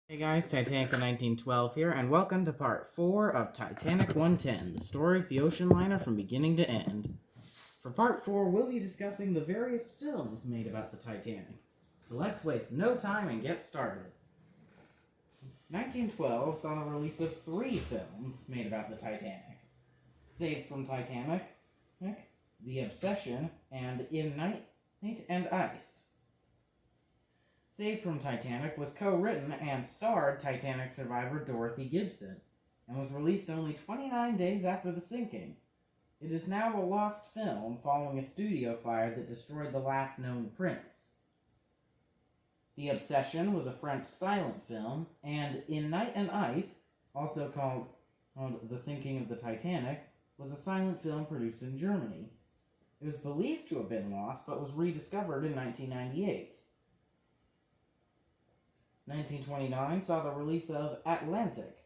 Hey guys, Titanic in 1912 here, and welcome to part 4 of Titanic 110, the story of the ocean liner from beginning to end. For part 4, we'll be discussing the various films made about the Titanic. So let's waste no time and get started. 1912 saw the release of 3 films made about the Titanic. Saved from Titanic, The Obsession, and In Night and Ice. Saved from Titanic was co-written and starred Titanic survivor Dorothy Gibson, and was released only 29 days after the sinking. It is now a lost film following a studio fire that destroyed the last known prints. The Obsession was a French silent film, and In Night and Ice, also called The Sinking of the Titanic, was a silent film produced in Germany. It was believed to have been lost, but was rediscovered in 1998. 1929 saw the release of Atlantic,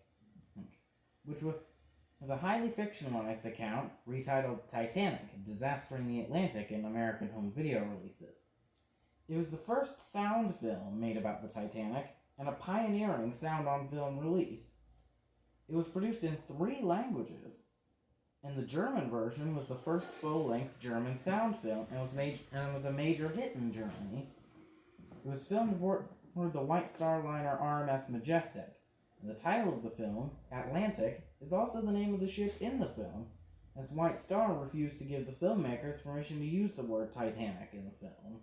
which was a highly fictionalized account retitled Titanic, Disaster in the Atlantic in American home video releases. It was the first sound film made about the Titanic and a pioneering sound-on-film release. It was produced in 3 languages, and the German version was the first full-length German sound film and was a major hit in Germany. It was filmed aboard the White Star liner RMS Majestic, and the title of the film, Atlantic, is also the name of the ship in the film, as White Star refused to give the filmmakers permission to use the word Titanic in the film.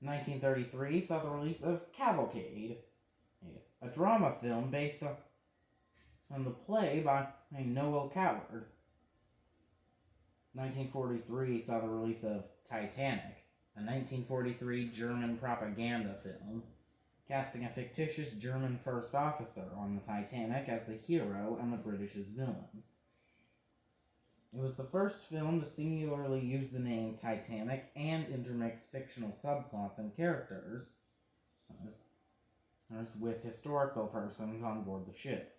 1933 saw the release of Cavalcade, a drama film based on the play by Noel Coward. 1943 saw the release of Titanic, a 1943 German propaganda film, casting a fictitious German first officer on the Titanic as the hero and the British as villains. It was the first film to singularly use the name Titanic and intermix fictional subplots and characters with historical persons on board the ship.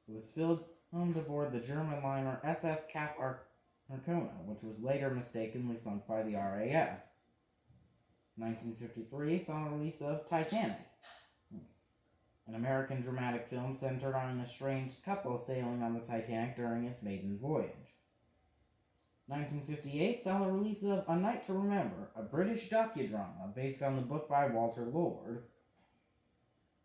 It was filmed aboard the German liner SS Cap Arcona, which was later mistakenly sunk by the RAF. 1953 saw the release of Titanic, an American dramatic film centered on an estranged couple sailing on the Titanic during its maiden voyage. 1958 saw the release of A Night to Remember, a British docudrama based on the book by Walter Lord.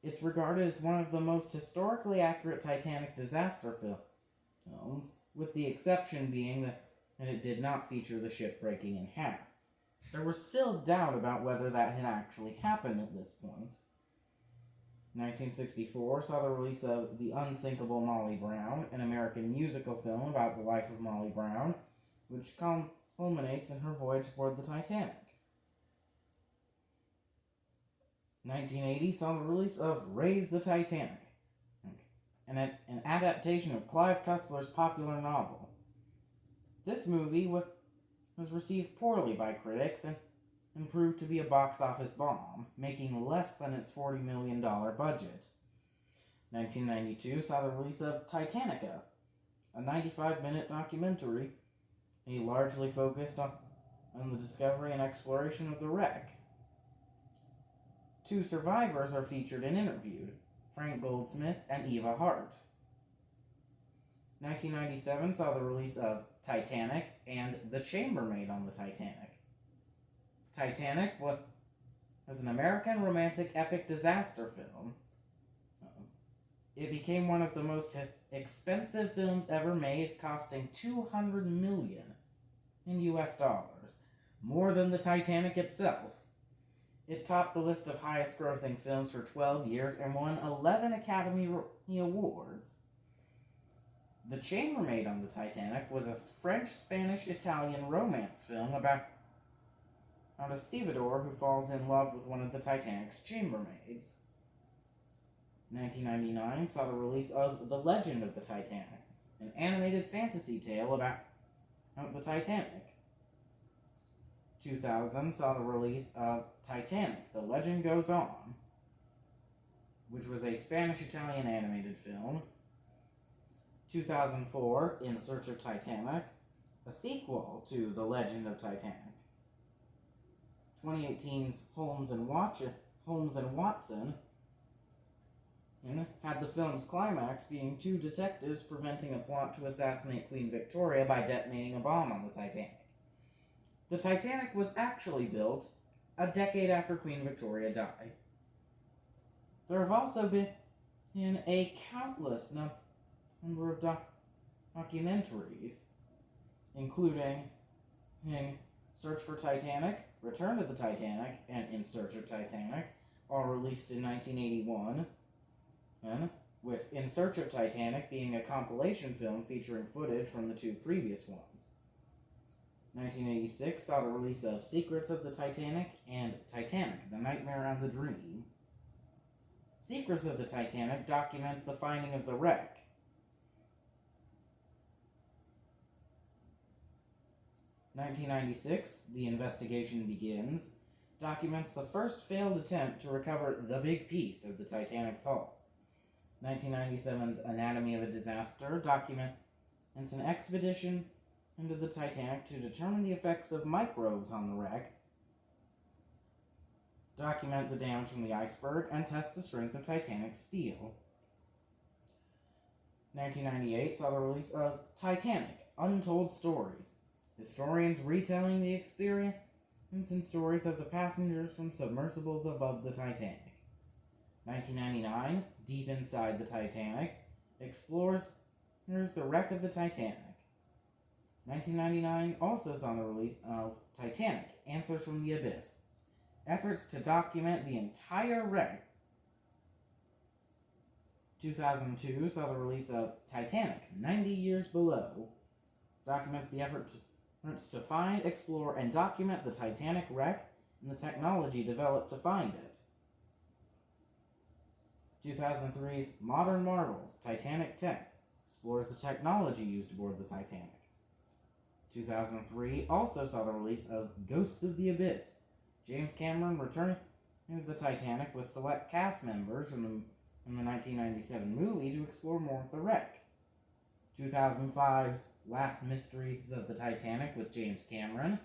It's regarded as one of the most historically accurate Titanic disaster films, with the exception being that it did not feature the ship breaking in half. There was still doubt about whether that had actually happened at this point. 1964 saw the release of The Unsinkable Molly Brown, an American musical film about the life of Molly Brown, which culminates in her voyage aboard the Titanic. 1980 saw the release of Raise the Titanic, an adaptation of Clive Cussler's popular novel. This movie was received poorly by critics and proved to be a box office bomb, making less than its $40 million budget. 1992 saw the release of Titanica, a 95-minute documentary, largely focused on the discovery and exploration of the wreck. 2 survivors are featured and interviewed, Frank Goldsmith and Eva Hart. 1997 saw the release of Titanic and The Chambermaid on the Titanic. Titanic was an American romantic epic disaster film. It became one of the most expensive films ever made, costing $200 million in US dollars, more than the Titanic itself. It topped the list of highest grossing films for 12 years and won 11 Academy Awards. The Chambermaid on the Titanic was a French-Spanish-Italian romance film about a stevedore who falls in love with one of the Titanic's chambermaids. 1999 saw the release of The Legend of the Titanic, an animated fantasy tale about the Titanic. 2000 saw the release of Titanic, The Legend Goes On, which was a Spanish-Italian animated film. 2004, In Search of Titanic, a sequel to The Legend of Titanic. 2018's Holmes and Watson, and had the film's climax being two detectives preventing a plot to assassinate Queen Victoria by detonating a bomb on the Titanic. The Titanic was actually built a decade after Queen Victoria died. There have also been a countless number of documentaries, including Search for Titanic, Return to the Titanic, and In Search of Titanic, all released in 1981, and with In Search of Titanic being a compilation film featuring footage from the two previous ones. 1986 saw the release of Secrets of the Titanic and Titanic, The Nightmare and the Dream. Secrets of the Titanic documents the finding of the wreck. 1996, The Investigation Begins, documents the first failed attempt to recover the big piece of the Titanic's hull. 1997's Anatomy of a Disaster documents an expedition into the Titanic to determine the effects of microbes on the wreck, document the damage from the iceberg, and test the strength of Titanic steel. 1998 saw the release of Titanic, Untold Stories, historians retelling the experience and stories of the passengers from submersibles above the Titanic. 1999, Deep Inside the Titanic, explores the wreck of the Titanic. 1999 also saw the release of Titanic, Answers from the Abyss, efforts to document the entire wreck. 2002 saw the release of Titanic, 90 Years Below, documents the efforts to find, explore, and document the Titanic wreck and the technology developed to find it. 2003's Modern Marvels, Titanic Tech, explores the technology used aboard the Titanic. 2003 also saw the release of Ghosts of the Abyss, James Cameron returning to the Titanic with select cast members from the 1997 movie to explore more of the wreck. 2005's Last Mysteries of the Titanic with James Cameron,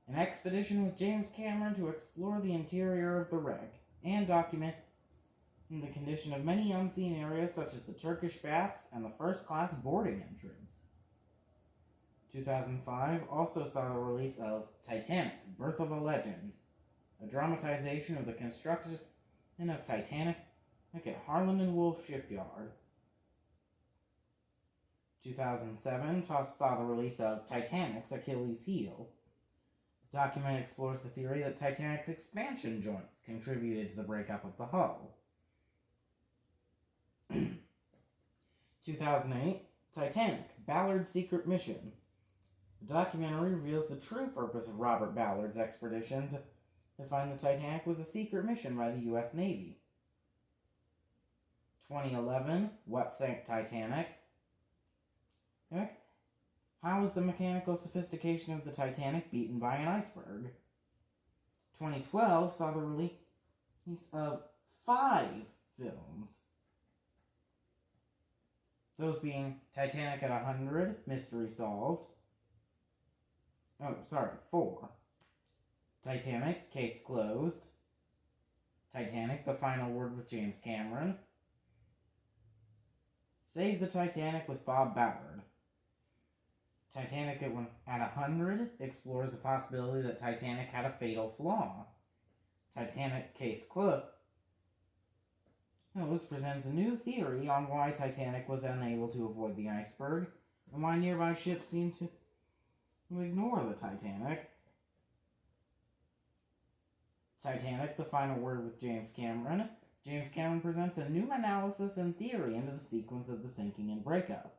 an expedition with James Cameron to explore the interior of the wreck and document the condition of many unseen areas such as the Turkish baths and the first-class boarding entrance. 2005 also saw the release of Titanic, Birth of a Legend, a dramatization of the construction of Titanic at Harland and Wolff Shipyard. 2007 saw the release of Titanic's Achilles Heel. The document explores the theory that Titanic's expansion joints contributed to the breakup of the hull. 2008, Titanic, Ballard's Secret Mission. The documentary reveals the true purpose of Robert Ballard's expedition to find the Titanic was a secret mission by the U.S. Navy. 2011, What Sank Titanic? How was the mechanical sophistication of the Titanic beaten by an iceberg? 2012 saw the release of 5 films. Those being Titanic at 100, Mystery Solved. 4. Titanic, Case Closed. Titanic, The Final Word with James Cameron. Save the Titanic with Bob Ballard. Titanic at 100 explores the possibility that Titanic had a fatal flaw. Titanic, Case Closed presents a new theory on why Titanic was unable to avoid the iceberg and why nearby ships seemed to ignore the Titanic. Titanic, The Final Word with James Cameron. James Cameron presents a new analysis and theory into the sequence of the sinking and breakup.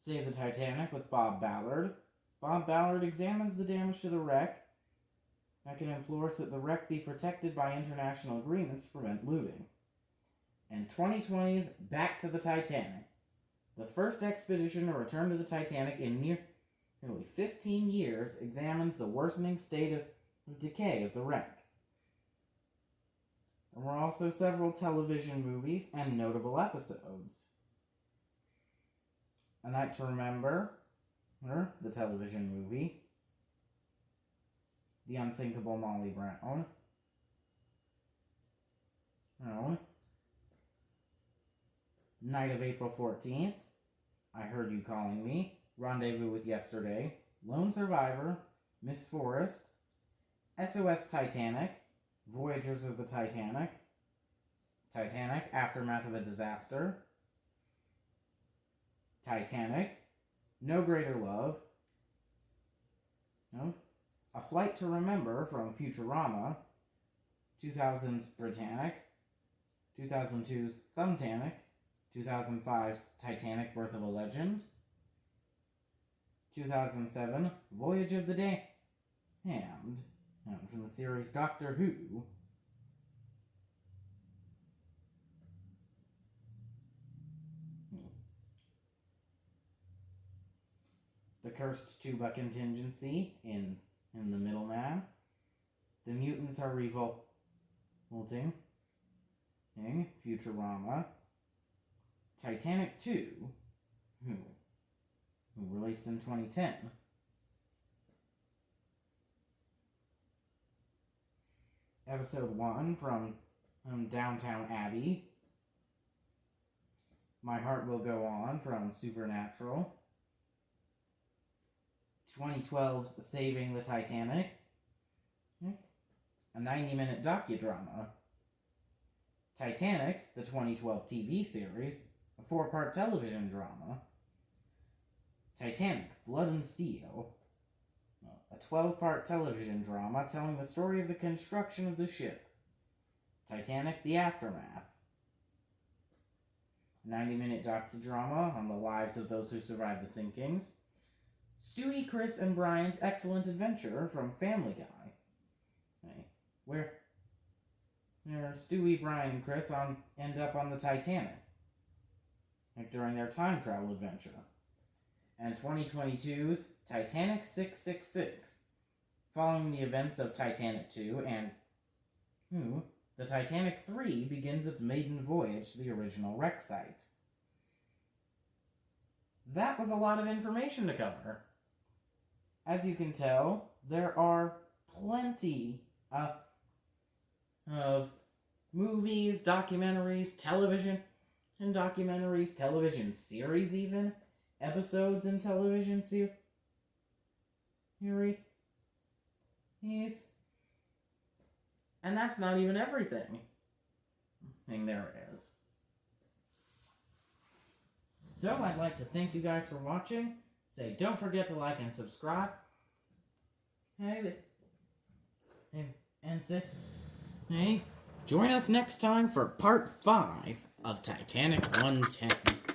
Save the Titanic with Bob Ballard. Bob Ballard examines the damage to the wreck and implores that the wreck be protected by international agreements to prevent looting. And 2020's Back to the Titanic. The first expedition to return to the Titanic in nearly 15 years examines the worsening state of decay of the wreck. There were also several television movies and notable episodes. A Night to Remember, the television movie. The Unsinkable Molly Brown. Night of April 14th, I Heard You Calling Me, Rendezvous with Yesterday, Lone Survivor, Miss Forrest, SOS Titanic, Voyagers of the Titanic, Titanic, Aftermath of a Disaster, Titanic, No Greater Love, A Flight to Remember from Futurama, 2000's Britannic, 2002's Thumbtanic, 2005's Titanic Birth of a Legend, 2007 Voyage of the Damned, and from the series Doctor Who, The Cursed Tuba Contingency in The Middleman, The Mutants Are Revolting, Futurama, Titanic 2, who released in 2010, Episode 1 from Downtown Abbey, My Heart Will Go On from Supernatural, 2012's Saving the Titanic, a 90-minute docudrama, Titanic, the 2012 TV series, a 4-part television drama, Titanic, Blood and Steel, a 12-part television drama telling the story of the construction of the ship, Titanic, The Aftermath, a 90-minute docudrama on the lives of those who survived the sinkings, Stewie, Chris, and Brian's Excellent Adventure from Family Guy, where Stewie, Brian, and Chris end up on the Titanic during their time travel adventure. And 2022's Titanic 666, following the events of Titanic 2, and the Titanic 3 begins its maiden voyage to the original wreck site. That was a lot of information to cover. As you can tell, there are plenty of movies, documentaries, television series even, episodes in television series, and that's not even everything there is. So I'd like to thank you guys for watching. Don't forget to like and subscribe. Join us next time for part 5 of Titanic 110.